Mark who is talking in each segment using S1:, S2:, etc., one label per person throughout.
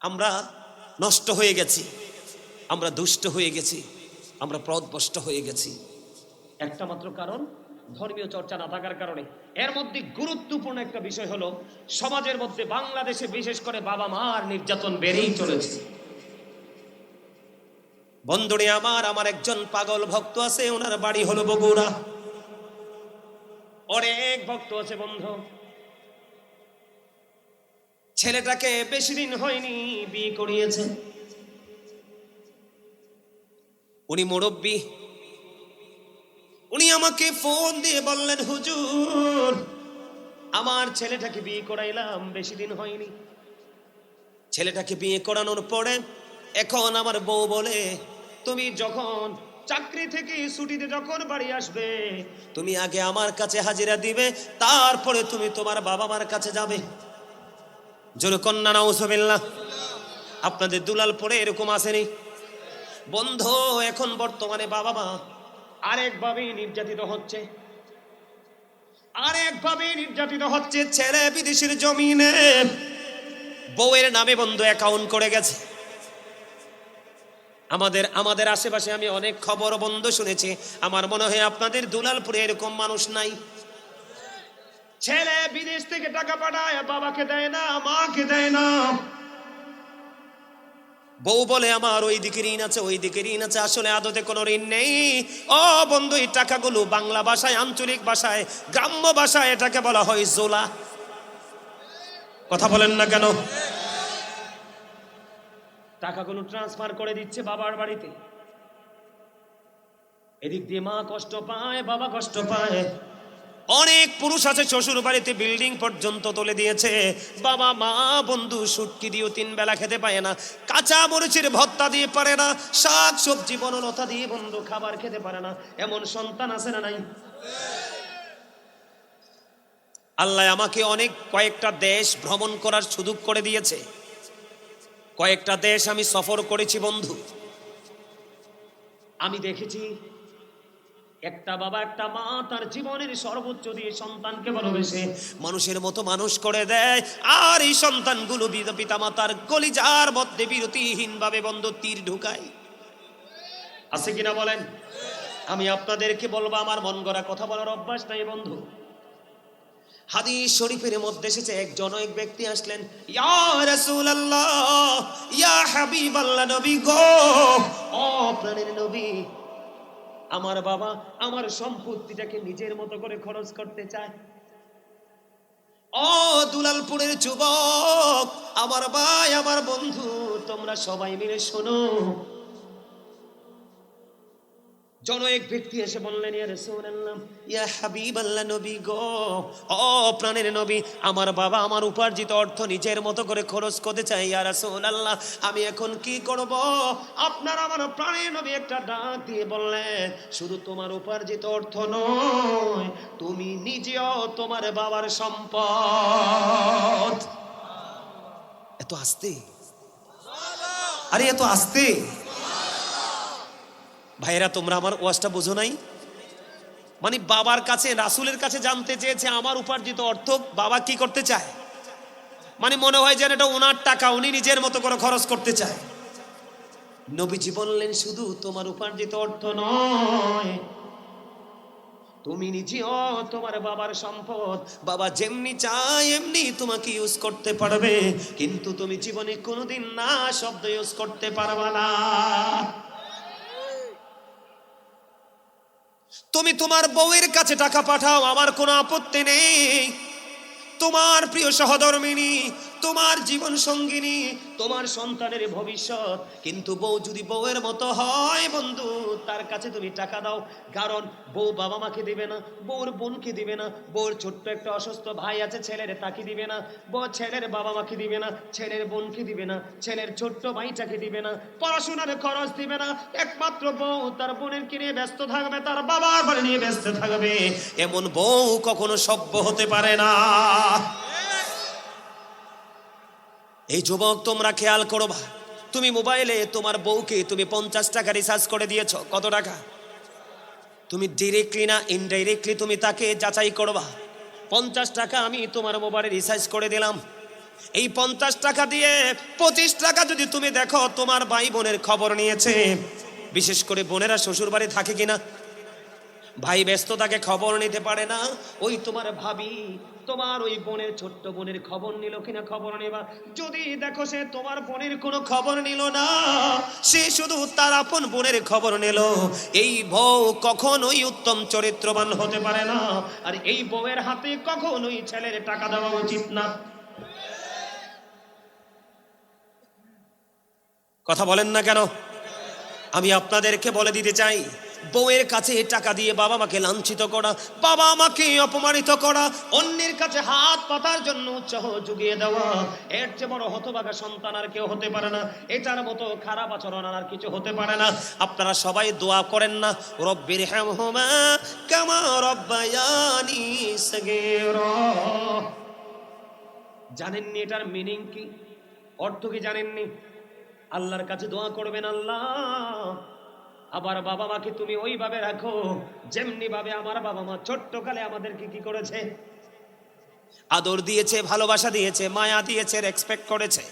S1: আমরা নষ্ট হয়ে গেছি, আমরা দুষ্ট হয়ে গেছি, আমরা পথভ্রষ্ট হয়ে গেছি। একটা মাত্র কারণ, ধর্মীয় চর্চা না থাকার কারণে। এর মধ্যে গুরুত্বপূর্ণ একটা বিষয় হলো, সমাজের মধ্যে বাংলাদেশে বিশেষ করে বাবা মার নির্যাতন বেড়েই চলেছে। বন্ধুরে আমার একজন পাগল ভক্ত আছে, ওনার বাড়ি হলো বগুড়া। অনেক ভক্ত আছে বন্ধু। ছেলেটাকে বেশি দিন হয়নি বিয়ে করিয়েছে। উনি মুরব্বী। উনি আমাকে ফোন দিয়ে বললেন, হুজুর আমার ছেলেটাকে বিয়ে করাইলাম, বেশি দিন হয়নি। ছেলেটাকে বিয়ে করানোর পরে এখন আমার বউ বলে, তুমি যখন চাকরি থেকে ছুটিতে যখন বাড়ি আসবে, তুমি আগে আমার কাছে হাজিরা দিবে, তারপরে তুমি তোমার বাবা মার কাছে যাবে। জোরে কন্যা নাউজুবিল্লাহ। আপনাদের দুলালপুরে এরকম আসেনি বন্ধু? এখন বর্তমানে বাবা মা আরেকভাবে নির্যাতিত হচ্ছে, আরেকভাবে নির্যাতিত হচ্ছে। ছেলে বিদেশের জমিনে বউয়ের নামে বন্ধু অ্যাকাউন্ট করে গেছে। আমাদের আশেপাশে আমি অনেক খবর বন্ধ শুনেছি। আমার মনে হয় আপনাদের দুলালপুরে এরকম মানুষ নাই। ছেলে বিদেশ থেকে টাকা পাঠায়, বাবাকে দেয় না, মাকে দেয় না। বউ বলে আমার ওই দিকে ঋণ আছে, ওই দিকে ঋণ আছে। আসলে আদতে কোনো ঋণ নেই। ও বন্ধু, এই টাকাগুলো বাংলা ভাষায়, আঞ্চলিক ভাষায়, গ্রাম্য ভাষায় এটাকে বলা হয় জোলা। কথা বলেন না কেন? টাকাগুলো ট্রান্সফার করে দিচ্ছে বাবার বাড়িতে। এদিক দিয়ে মা কষ্ট পায়, বাবা কষ্ট পায়। অনেক পুরুষ আছে শ্বশুর বাড়িতে বিল্ডিং পর্যন্ত তুলে দিয়েছে। বাবা মা বন্ধু শুটকি দিয়েও 3 বেলা খেতে পায় না, কাঁচা মরিচের ভর্তা দিয়ে পারে না, শাক সবজি বনলতা দিয়ে বন্ধু খাবার খেতে পারে না। এমন সন্তান আছে না নাই? আল্লাহ আমাকে কয়েকটা দেশ ভ্রমণ করার সুযোগ করে দিয়েছে। কয়েকটা দেশ আমি সফর করেছি বন্ধু। আমি দেখেছি একটা বাবা একটা মা তার জীবনের সর্বোচ্চ দিয়ে সন্তানকে ভালোবেসে মানুষের মতো মানুষ করে দেয়। আর এই সন্তানগুলো পিতা মাতার কলিজার মধ্যে বিরতিহীন ভাবে বন্ধু তীর ঢুকায়। আছে কিনা বলেন? আমি আপনাদেরকে বলবো, আমার মন গড়া কথা বলার অভ্যাস নাই বন্ধু। হাদিস শরীফের মধ্যে এসেছে, এক ব্যক্তি আসলেন, ইয়া রাসূলুল্লাহ, ইয়া হাবিবাল্লাহ, নবী গো, ও প্রাণের নবী, আমার বাবা আমার সম্পত্তিটাকে নিজের মতো করে খরচ করতে চায়। ও দুলালপুরের যুবক, আমার ভাই, আমার বন্ধু, তোমরা সবাই মিলে শোনো। এক ব্যক্তি এসে বললেন, ইয়া রাসূলুল্লাহ, ইয়া হাবিবাল্লাহ, নবী গো, ও প্রাণের নবী, আমার বাবা আমার উপার্জিত অর্থ নিজের মতো করে খরচ করতে চাই। ইয়া রাসূলুল্লাহ, আমি এখন কি করব? আপনার আমার প্রাণের নবী একটা ডাক দিয়ে বললেন, শুধু তোমার উপার্জিত অর্থ নয়, তুমি নিজেও তোমার বাবার সম্পদ। এত আস্তে, আরে এত আস্তে ভাইরা, তোমরা আমার ওয়াজটা বোঝো নাই? মানে বাবার কাছে, রাসূলের কাছে জানতে চেয়েছে আমার উপার্জিত অর্থ বাবা কি করতে চায়। মানে মনে হয় যেন এটা ওনার টাকা, উনি নিজের মতো করে খরচ করতে চায়। নবীজি বললেন, শুধু তোমার উপার্জিত অর্থ নয়, তুমি নিজেও তোমার বাবার সম্পদ। বাবা যেমনি চায় এমনি তোমাকে ইউজ করতে পারবে, কিন্তু তুমি জীবনে কোনোদিন না শব্দ ইউজ করতে পারবে না। তুমি তোমার বউয়ের কাছে টাকা পাঠাও, আমার কোনো আপত্তি নেই। তোমার প্রিয় সহধর্মিনী, তোমার জীবন সঙ্গিনী, তোমার সন্তানের ভবিষ্যৎ। কিন্তু বউ যদি বউয়ের মতো হয় বন্ধু, তার কাছে তুমি টাকা দাও। কারণ বউ বাবা মাকে দিবে না, বউর বোনকে দিবে না, বউর ছোট্ট একটা অসুস্থ ভাই আছে ছেলের, তাকে দিবে না। বউ ছেলের বাবা মাকে দিবে না, ছেলের বোনকে দিবে না, ছেলের ছোট্ট ভাইটাকে দিবে না, পড়াশোনার খরচ দিবে না। একমাত্র বউ তার বোনের নিয়ে ব্যস্ত থাকবে, তার বাবার বাড়ি নিয়ে ব্যস্ত থাকবে। এমন বউ কখনো সভ্য হতে পারে না। এই যুবক, তোমরা খেয়াল করবা, তুমি মোবাইলে তোমার বউকে তুমি 50 টাকা রিচার্জ করে দিয়েছো, কত টাকা? তুমি ডিরেক্টলি না ইনডাইরেক্টলি তুমি তাকে যাচাই করবা। 50 টাকা আমি তোমার মোবাইলে রিচার্জ করে দিলাম, এই 50 টাকা দিয়ে 25 টাকা যদি তুমি দেখো তোমার ভাই বোনের খবর নিয়েছে, বিশেষ করে বোনেরা শ্বশুর বাড়ি থাকে কিনা, ভাই ব্যস্ত তাকে খবর নিতে পারে না, ওই তোমার ভাবি তোমার ওই বোনের ছোট্ট বোনের খবর নিল কিনা খবর নেবা। যদি দেখো সে তোমার বোনের কোনো খবর নিল না, সে শুধু তার আপন বোনের খবর নিল, এই বউ কখনোই উত্তম চরিত্রবান হতে পারে না। আর এই বউয়ের হাতে কখনোই ছেলের টাকা দেওয়া উচিত না। কথা বলেন না কেন? আমি আপনাদেরকে বলে দিতে চাই, বউয়ের কাছে টাকা দিয়ে বাবা মাকে লাঞ্ছিত করা, বাবা মাকে অপমানিত করা, অন্যের কাছে হাত পাতার জন্য উৎসাহ জুগিয়ে দেওয়া, এর চেয়ে বড় হতভাগা সন্তান আর কেউ হতে পারে না। এটার মতো খারাপ আচরণ আর কিছু হতে পারে না। আপনারা সবাই দোয়া করেন না, রব্বির হামহুমা কামা রব্বায়ানি সগীরা। জানেননি এটার মিনিং কি, অর্থ কি জানেননি? আল্লাহর কাছে দোয়া করবেন, আল্লাহ আবার বাবা মাকে তুমি ওইভাবে রাখো যেমনি ভাবে আমার বাবা মা ছোট্টকালে আমাদেরকে কি করেছে, আদর দিয়েছে, ভালোবাসা দিয়েছে, মায়া দিয়েছে, রেসপেক্ট করেছে।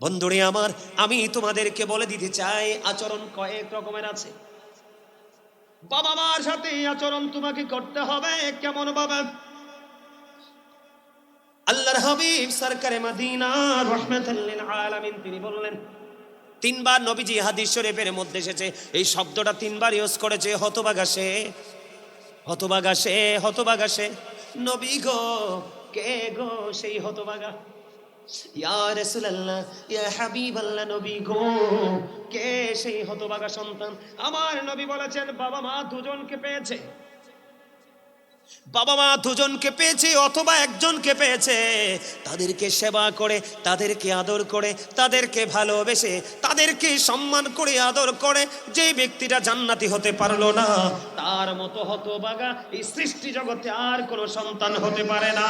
S1: বন্ধুরে আমার, আমি তোমাদেরকে বলে দিতে চাই, আচরণ কয়েক রকমের আছে। বাবা মার সাথে আচরণ তোমাকে করতে হবে কেমন ভাবে? আল্লাহর হাবিব সরকারে মদিনা রাহমাতাল লিল আলামিন তিনি বললেন, 3 বার নবীজি হাদিস শরীফের মধ্যে এসেছে, এই শব্দটা 3 বার ইউজ করেছে, হতভাগা সে, হতভাগা সে, হতভাগা সে। নবী গো, কে গো সেই হতভাগা? ইয়া রাসূলুল্লাহ, ইয়া হাবিবাল্লাহ, নবী গো, কে সেই হতভাগা সন্তান? আমার নবী বলেছেন, বাবা মা দুজনকে পেয়েছে, বাবা মা দুজনকে পেয়েছে অথবা একজনকে পেয়েছে, তাদেরকে সেবা করে, তাদেরকে আদর করে, তাদেরকে ভালোবেসে, তাদেরকে সম্মান করে আদর করে যে ব্যক্তিটা জান্নাতি হতে পারলো না, তার মতো হতভাগা এই সৃষ্টি জগতে আর কোনো সন্তান হতে পারে না।